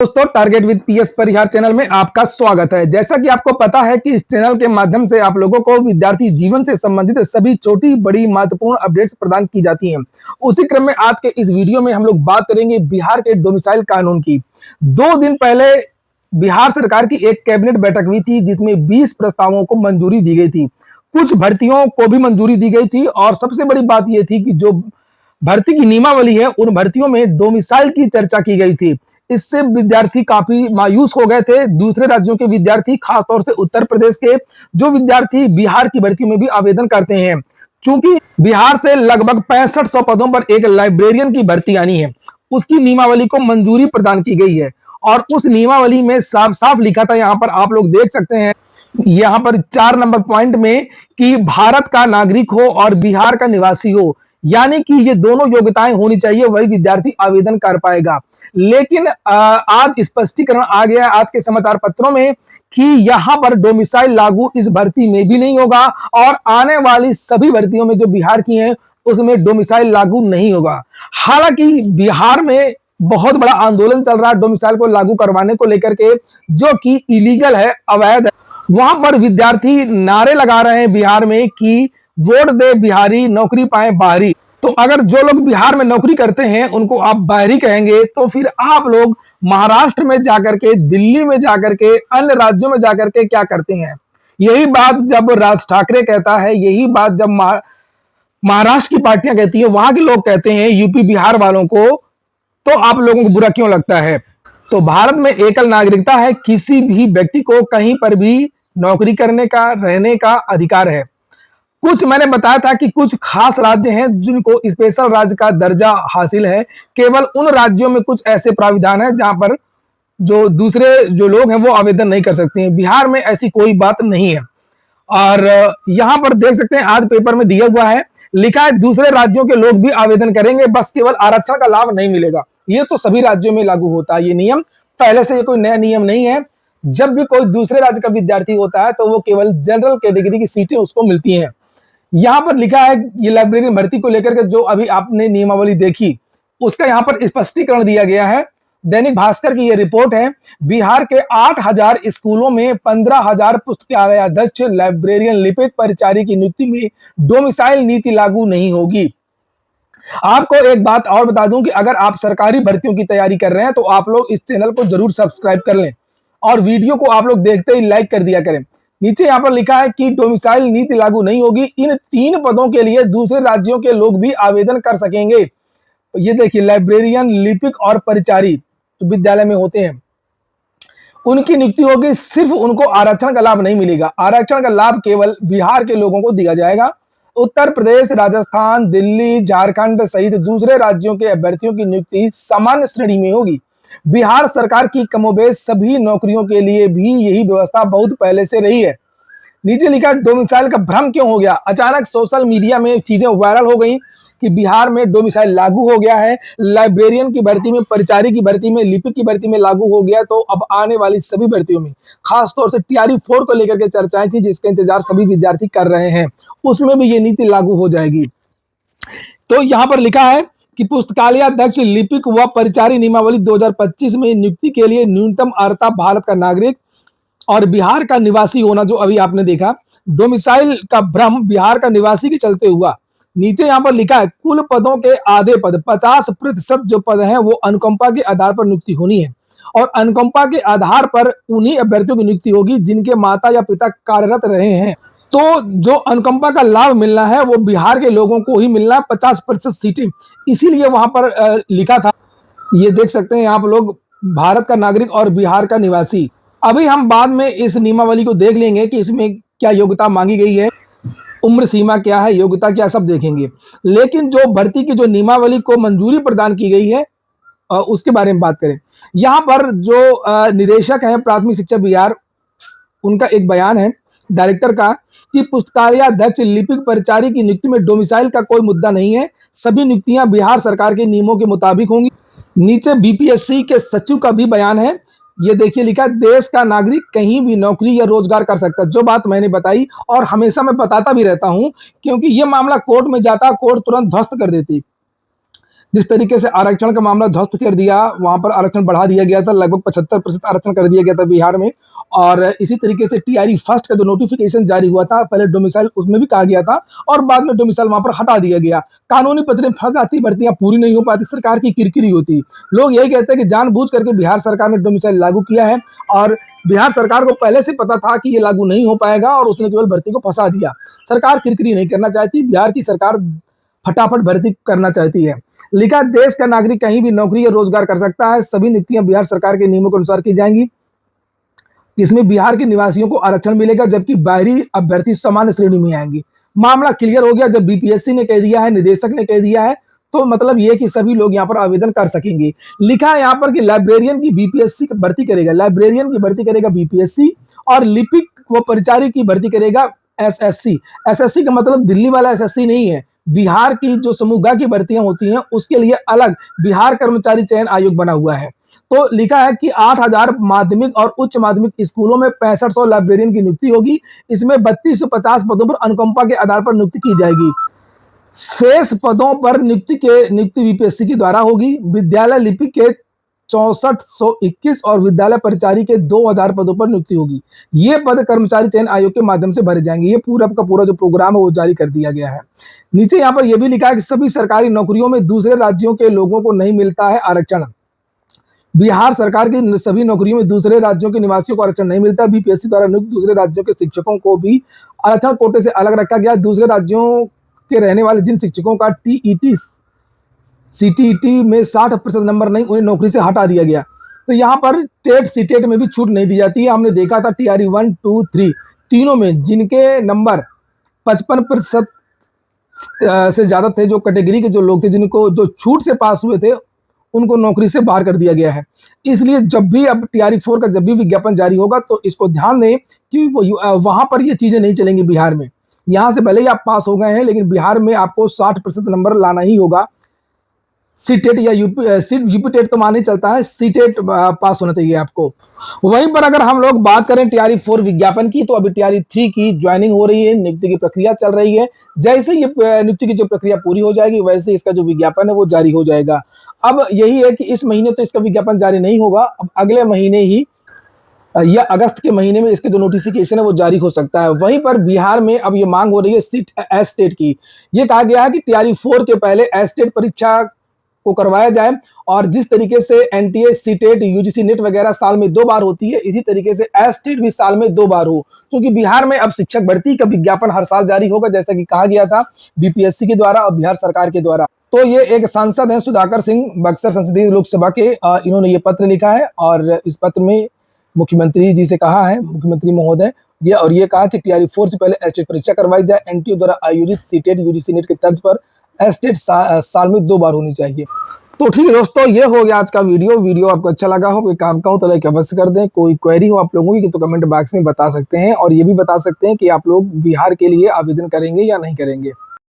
दोस्तों, target with PS Parihar channel में आपका स्वागत है। जैसा कि आपको पता है कि इस चैनल के माध्यम से आप लोगों को विद्यार्थी जीवन से संबंधित सभी छोटी बड़ी महत्वपूर्ण अपडेट्स प्रदान की जाती हैं। उसी क्रम में आज के इस वीडियो में हम लोग बात करेंगे बिहार के डोमिसाइल कानून की। 2 दिन पहले बिहार सरकार की एक कैबिनेट बैठक हुई थी जिसमें 20 प्रस्तावों को मंजूरी दी गई थी। कुछ भर्तियों को भी मंजूरी दी गई थी और सबसे बड़ी बात यह थी कि जो भर्ती की नियमावली है उन भर्तियों में डोमिसाइल की चर्चा की गई थी। इससे विद्यार्थी काफी मायूस हो गए थे। दूसरे राज्यों के विद्यार्थी, खासतौर से उत्तर प्रदेश के जो विद्यार्थी बिहार की भर्तियों में भी आवेदन करते हैं, चूंकि बिहार से लगभग 6500 पदों पर एक लाइब्रेरियन की भर्ती आनी है, उसकी नियमावली को मंजूरी प्रदान की गई है। और उस नियमावली में साफ साफ लिखा था, यहाँ पर आप लोग देख सकते हैं, यहाँ पर 4 नंबर पॉइंट में कि भारत का नागरिक हो और बिहार का निवासी हो, यानी कि ये दोनों योग्यताएं होनी चाहिए, वही विद्यार्थी आवेदन कर पाएगा। लेकिन आज स्पष्टीकरण आ गया है आज के समाचार पत्रों में कि यहां पर डोमिसाइल लागू इस भर्ती में भी नहीं होगा और आने वाली सभी भर्तियों में जो बिहार की हैं उसमें डोमिसाइल लागू नहीं होगा। हालांकि बिहार में बहुत बड़ा आंदोलन चल रहा है डोमिसाइल को लागू करवाने को लेकर के, जो कि इलीगल है, अवैध है। वहां पर विद्यार्थी नारे लगा रहे हैं बिहार में कि वोट दे बिहारी, नौकरी पाए बाहरी। तो अगर जो लोग बिहार में नौकरी करते हैं उनको आप बाहरी कहेंगे, तो फिर आप लोग महाराष्ट्र में जाकर के, दिल्ली में जाकर के, अन्य राज्यों में जाकर के क्या करते हैं? यही बात जब राज ठाकरे कहता है, यही बात जब महाराष्ट्र की पार्टियां कहती है, वहां के लोग कहते हैं यूपी बिहार वालों को, तो आप लोगों को बुरा क्यों लगता है? तो भारत में एकल नागरिकता है, किसी भी व्यक्ति को कहीं पर भी नौकरी करने का, रहने का अधिकार है। कुछ मैंने बताया था कि कुछ खास राज्य हैं जिनको स्पेशल राज्य का दर्जा हासिल है। केवल उन राज्यों में कुछ ऐसे प्राविधान है जहां पर जो दूसरे जो लोग हैं वो आवेदन नहीं कर सकते हैं। बिहार में ऐसी कोई बात नहीं है। और यहां पर देख सकते हैं, आज पेपर में दिया हुआ है, लिखा है दूसरे राज्यों के लोग भी आवेदन करेंगे, बस केवल आरक्षण का लाभ नहीं मिलेगा। ये तो सभी राज्यों में लागू होता है ये नियम, पहले से ये कोई नया नियम नहीं है। जब भी कोई दूसरे राज्य का विद्यार्थी होता है तो वो केवल जनरल कैटेगरी की सीटें उसको मिलती हैं। यहां पर लिखा है ये लाइब्रेरी भर्ती को लेकर के जो अभी आपने नियमावली देखी, उसका यहां पर स्पष्टीकरण दिया गया है। दैनिक भास्कर की ये रिपोर्ट है। बिहार के 8000 स्कूलों में 15000 पुस्तकालयाध्यक्ष, लाइब्रेरियन, लिपिक, परिचारी की नियुक्ति में डोमिसाइल नीति लागू नहीं होगी। आपको एक बात और बता दूं कि अगर आप सरकारी भर्तियों की तैयारी कर रहे हैं तो आप लोग इस चैनल को जरूर सब्सक्राइब कर लें और वीडियो को आप लोग देखते ही लाइक कर दिया करें। नीचे यहाँ पर लिखा है कि डोमिसाइल नीति लागू नहीं होगी। इन 3 पदों के लिए दूसरे राज्यों के लोग भी आवेदन कर सकेंगे। ये देखिए, लाइब्रेरियन, लिपिक और परिचारी तो विद्यालय में होते हैं, उनकी नियुक्ति होगी। सिर्फ उनको आरक्षण का लाभ नहीं मिलेगा। आरक्षण का लाभ केवल बिहार के लोगों को दिया जाएगा। उत्तर प्रदेश, राजस्थान, दिल्ली, झारखंड सहित दूसरे राज्यों के अभ्यर्थियों की नियुक्ति सामान्य श्रेणी में होगी। बिहार सरकार की कमोबेश सभी नौकरियों के लिए भी यही व्यवस्था बहुत पहले से रही है। नीचे लिखा डोमिसाइल का भ्रम क्यों हो गया? अचानक सोशल मीडिया में चीजें वायरल हो गई कि बिहार में डोमिसाइल लागू हो गया है, लाइब्रेरियन की भर्ती में, परिचारी की भर्ती में, लिपिक की भर्ती में लागू हो गया। तो अब आने वाली सभी भर्तियों में, खासतौर से टीआरई 4 को लेकर के चर्चाएं थी जिसका इंतजार सभी विद्यार्थी कर रहे हैं, उसमें भी ये नीति लागू हो जाएगी। तो यहां पर लिखा है कि पुस्तकालयाध्यक्ष, लिपिक व परिचारी नियमावली 2025 में नियुक्ति के लिए न्यूनतम अर्हता भारत का नागरिक और बिहार का निवासी होना, जो अभी आपने देखा। डोमिसाइल का भ्रम बिहार का निवासी के चलते हुआ। नीचे यहां पर लिखा है कुल पदों के आधे पद, 50% जो पद हैं वो अनुकंपा के आधार पर नियुक्ति होनी है और अनुकंपा के आधार पर उन्हीं अभ्यर्थियों की नियुक्ति होगी जिनके माता या पिता कार्यरत रहे हैं। तो जो अनुकंपा का लाभ मिलना है वो बिहार के लोगों को ही मिलना है, 50% सीटें, इसीलिए वहां पर लिखा था। ये देख सकते हैं आप लोग, भारत का नागरिक और बिहार का निवासी। अभी हम बाद में इस नियमावली को देख लेंगे कि इसमें क्या योग्यता मांगी गई है, उम्र सीमा क्या है, योग्यता क्या, सब देखेंगे। लेकिन जो भर्ती की जो नियमावली को मंजूरी प्रदान की गई है उसके बारे में बात करें। यहाँ पर जो निदेशक हैं प्राथमिक शिक्षा बिहार, उनका एक बयान है डायरेक्टर का कि पुस्तकालयाध्यक्ष, लिपिक, परिचारी की नियुक्ति में डोमिसाइल का कोई मुद्दा नहीं है। सभी नियुक्तियां बिहार सरकार के नियमों के मुताबिक होंगी। नीचे बीपीएससी के सचिव का भी बयान है। ये देखिए, लिखा देश का नागरिक कहीं भी नौकरी या रोजगार कर सकता है। जो बात मैंने बताई और हमेशा मैं बताता भी रहता हूं, क्योंकि ये मामला कोर्ट में जाता, कोर्ट तुरंत ध्वस्त कर देती। जिस तरीके से आरक्षण का मामला ध्वस्त कर दिया, वहाँ पर आरक्षण बढ़ा दिया गया था, लगभग 75% आरक्षण कर दिया गया था बिहार में। और इसी तरीके से टीआरई फर्स्ट का जो नोटिफिकेशन जारी हुआ था, पहले डोमिसाइल उसमें भी कहा गया था और बाद में डोमिसाइल वहाँ पर हटा दिया गया। कानूनी पचड़े फंस जाती, भर्तियां पूरी नहीं हो पाती, सरकार की किरकिरी होती। लोग यही कहते हैं कि जानबूझ करके बिहार सरकार ने डोमिसाइल लागू किया है और बिहार सरकार को पहले से पता था कि ये लागू नहीं हो पाएगा और उसने केवल भर्ती को फंसा दिया। सरकार किरकिरी नहीं करना चाहती, बिहार की सरकार फटाफट भर्ती करना चाहती है। लिखा, देश का नागरिक कहीं भी नौकरी या रोजगार कर सकता है, सभी नियुक्तियां बिहार सरकार के नियमों के अनुसार की जाएंगी। इसमें बिहार के निवासियों को आरक्षण मिलेगा, जबकि बाहरी अभ्यर्थी सामान्य श्रेणी में आएंगे। मामला क्लियर हो गया, जब बीपीएससी ने कह दिया है, निदेशक ने कह दिया है, तो मतलब ये कि सभी लोग यहाँ पर आवेदन कर सकेंगे। लिखा है यहाँ पर कि लाइब्रेरियन की बीपीएससी भर्ती करेगा, लाइब्रेरियन की भर्ती करेगा बीपीएससी और लिपिक व परिचारी की भर्ती करेगा एसएससी। एसएससी का मतलब दिल्ली वाला एसएससी नहीं है, बिहार की जो समूह ग की भर्तियां होती हैं उसके लिए अलग बिहार कर्मचारी चयन आयोग बना हुआ है। तो लिखा है कि 8000 माध्यमिक और उच्च माध्यमिक स्कूलों में 6500 लाइब्रेरियन की नियुक्ति होगी। इसमें 3250 पदों पर अनुकंपा के आधार पर नियुक्ति की जाएगी। शेष पदों पर नियुक्ति बीपीएससी के द्वारा होगी। विद्यालय लिपिक के 6421 और विद्यालय परिचारी के 2000 पदों पर नियुक्ति होगी। ये पद कर्मचारी चयन आयोग के माध्यम से भरे जाएंगे। ये पूरा का पूरा जो प्रोग्राम है वो जारी कर दिया गया है। नीचे यहाँ पर यह भी लिखा है कि सभी सरकारी नौकरियों में दूसरे राज्यों के लोगों को नहीं मिलता है आरक्षण। बिहार सरकार की सभी नौकरियों में दूसरे राज्यों के निवासियों को आरक्षण नहीं मिलता। बीपीएससी द्वारा नियुक्त दूसरे राज्यों के शिक्षकों को भी आरक्षण कोटे से अलग रखा गया। दूसरे राज्यों के रहने वाले जिन शिक्षकों का टीईटी सीटीईटी में 60% नंबर नहीं, उन्हें नौकरी से हटा दिया गया। तो यहाँ पर टेट सीटेट में भी छूट नहीं दी जाती है। हमने देखा था टीआरई 1, 2, 3 तीनों में जिनके नंबर 55% से ज्यादा थे, जो कैटेगरी के जो लोग थे, जिनको जो छूट से पास हुए थे, उनको नौकरी से बाहर कर दिया गया है। इसलिए जब भी अब टीआरई 4 का जब भी विज्ञापन जारी होगा तो इसको ध्यान दें कि वहां पर ये चीजें नहीं चलेंगी। बिहार में यहाँ से भले ही आप पास हो गए हैं, लेकिन बिहार में आपको 60% नंबर लाना ही होगा। सीटेट या यूपी टेट तो मान ही चलता है, सीटेट पास होना चाहिए आपको। वहीं पर अगर हम लोग बात करें टीआरई 4 विज्ञापन की, तो अभी टीआरई 3 की ज्वाइनिंग हो रही है, नियुक्ति की प्रक्रिया चल रही है। जैसे ये नियुक्ति की जो प्रक्रिया पूरी हो जाएगी, वैसे इसका जो विज्ञापन है वो जारी हो जाएगा। अब यही है कि इस महीने तो इसका विज्ञापन जारी नहीं होगा, अब अगले महीने ही या अगस्त के महीने में इसके जो नोटिफिकेशन है वो जारी हो सकता है। वहीं पर बिहार में अब ये मांग हो रही है सीट एस टेट की। ये कहा गया है कि टीआरई 4 के पहले एस टेट परीक्षा को करवाया जाए और जिस तरीके से एनटीए, सीटेट, यूजीसी नेट वगैरह साल में 2 बार होती है, इसी तरीके से एस टेट भी साल में 2 बार हो। क्योंकि बिहार में अब शिक्षक भर्ती का विज्ञापन हर साल जारी होगा, जैसा कि कहा गया था बीपीएससी के द्वारा और बिहार सरकार के द्वारा। तो ये एक सांसद हैं सुधाकर सिंह, बक्सर संसदीय लोकसभा के, इन्होंने ये पत्र लिखा है और इस पत्र में मुख्यमंत्री जी से कहा है, मुख्यमंत्री महोदय, ये कहा कि टीआरई 4 से पहले एस टेट परीक्षा करवाई जाए। एनटीए द्वारा आयोजित सीटेट, यूजीसी नेट के तर्ज पर एस टेट साल में 2 बार होनी चाहिए। तो ठीक है दोस्तों, ये हो गया आज का वीडियो आपको अच्छा लगा हो, कोई काम का हो तो लाइक अवश्य कर दें। कोई क्वेरी हो आप लोगों की तो कमेंट बॉक्स में बता सकते हैं और ये भी बता सकते हैं कि आप लोग बिहार के लिए आवेदन करेंगे या नहीं करेंगे।